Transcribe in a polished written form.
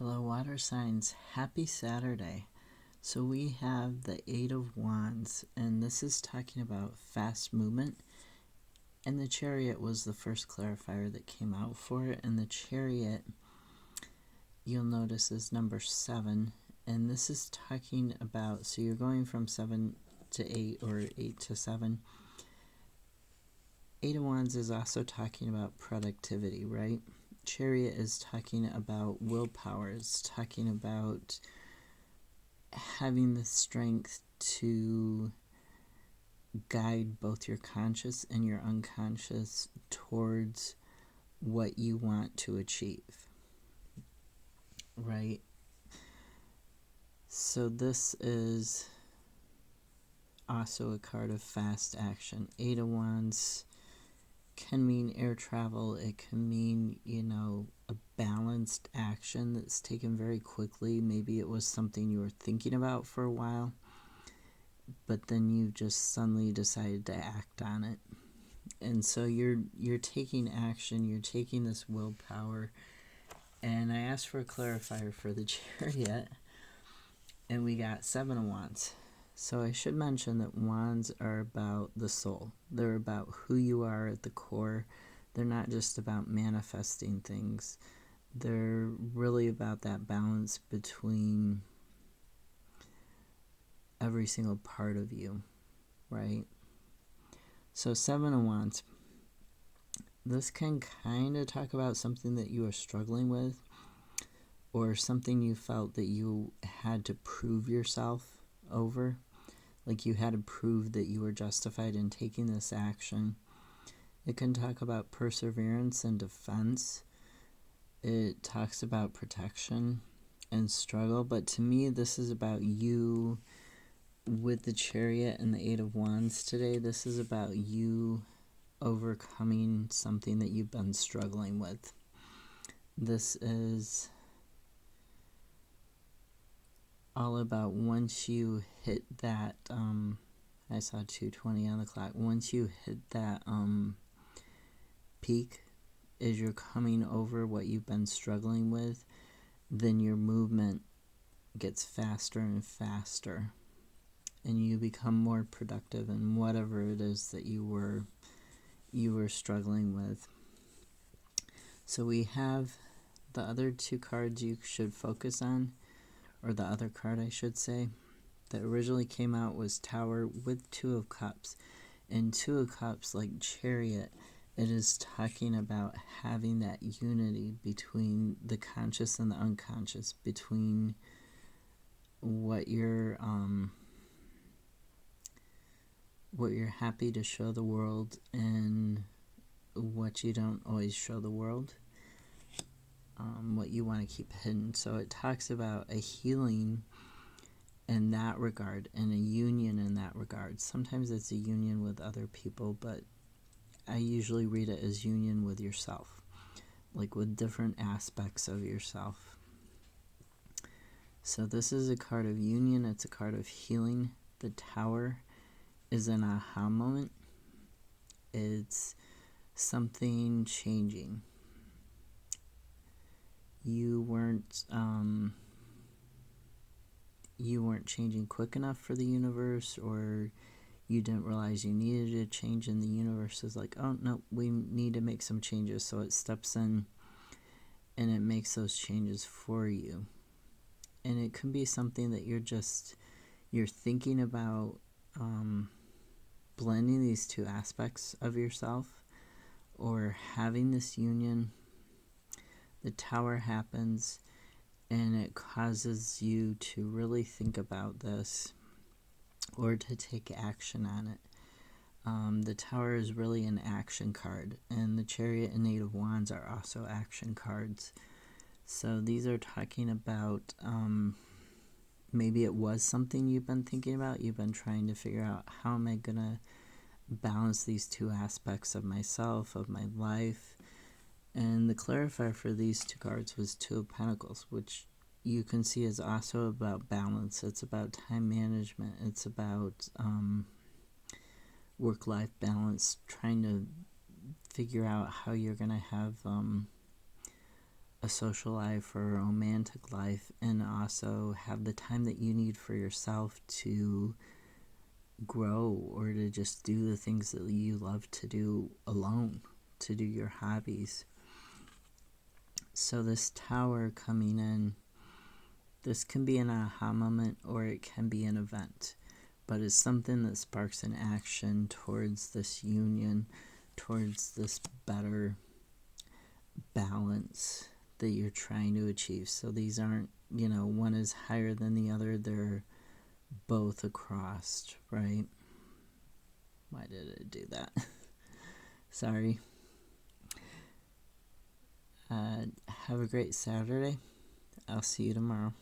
Hello, water signs. Happy Saturday. So we have the Eight of Wands, and this is talking about fast movement. And the Chariot was the first clarifier that came out for it. And the Chariot, you'll notice, is number 7. And this is talking about, so you're going from 7 to 8 or 8 to 7. Eight of Wands is also talking about productivity, right? Chariot is talking about willpower. It's talking about having the strength to guide both your conscious and your unconscious towards what you want to achieve, right? So this is also a card of fast action. Eight of Wands can mean air travel. It can mean, a balanced action that's taken very quickly. Maybe it was something you were thinking about for a while, but then you just suddenly decided to act on it. And so you're taking action, you're taking this willpower. And I asked for a clarifier for the Chariot, and we got 7 of Wands. So I should mention that wands are about the soul. They're about who you are at the core. They're not just about manifesting things. They're really about that balance between every single part of you, right? So 7 of Wands. This can kind of talk about something that you are struggling with, or something you felt that you had to prove yourself over. Like you had to prove that you were justified in taking this action. It can talk about perseverance and defense. It talks about protection and struggle. But to me, this is about you with the Chariot and the Eight of Wands today. This is about you overcoming something that you've been struggling with. This is all about once you hit that, I saw 2:20 on the clock. Once you hit that peak, as you're coming over what you've been struggling with, then your movement gets faster and faster, and you become more productive in whatever it is that you were struggling with. So we have the other two cards you should focus on, or the other card I should say, that originally came out was Tower with Two of Cups. And Two of Cups, like Chariot, it is talking about having that unity between the conscious and the unconscious, between what you're happy to show the world and what you don't always show the world, what you want to keep hidden. So it talks about a healing in that regard and a union in that regard. Sometimes it's a union with other people, but I usually read it as union with yourself, like with different aspects of yourself. So this is a card of union. It's a card of healing. The Tower is an aha moment. It's something changing. You weren't changing quick enough for the universe, or you didn't realize you needed a change, and the universe is like, oh no, we need to make some changes. So it steps in and it makes those changes for you. And it can be something that you're thinking about, blending these two aspects of yourself, or having this union. The Tower happens, and it causes you to really think about this, or to take action on it. The Tower is really an action card, and the Chariot and Eight of Wands are also action cards. So these are talking about, maybe it was something you've been thinking about. You've been trying to figure out, how am I going to balance these two aspects of myself, of my life? And the clarifier for these two cards was Two of Pentacles, which you can see is also about balance. It's about time management. It's about work-life balance, trying to figure out how you're going to have a social life or a romantic life, and also have the time that you need for yourself to grow or to just do the things that you love to do alone, to do your hobbies. So this Tower coming in, this can be an aha moment or it can be an event, but it's something that sparks an action towards this union, towards this better balance that you're trying to achieve. So these aren't, one is higher than the other, they're both across, right? Why did it do that? Sorry. Have a great Saturday. I'll see you tomorrow.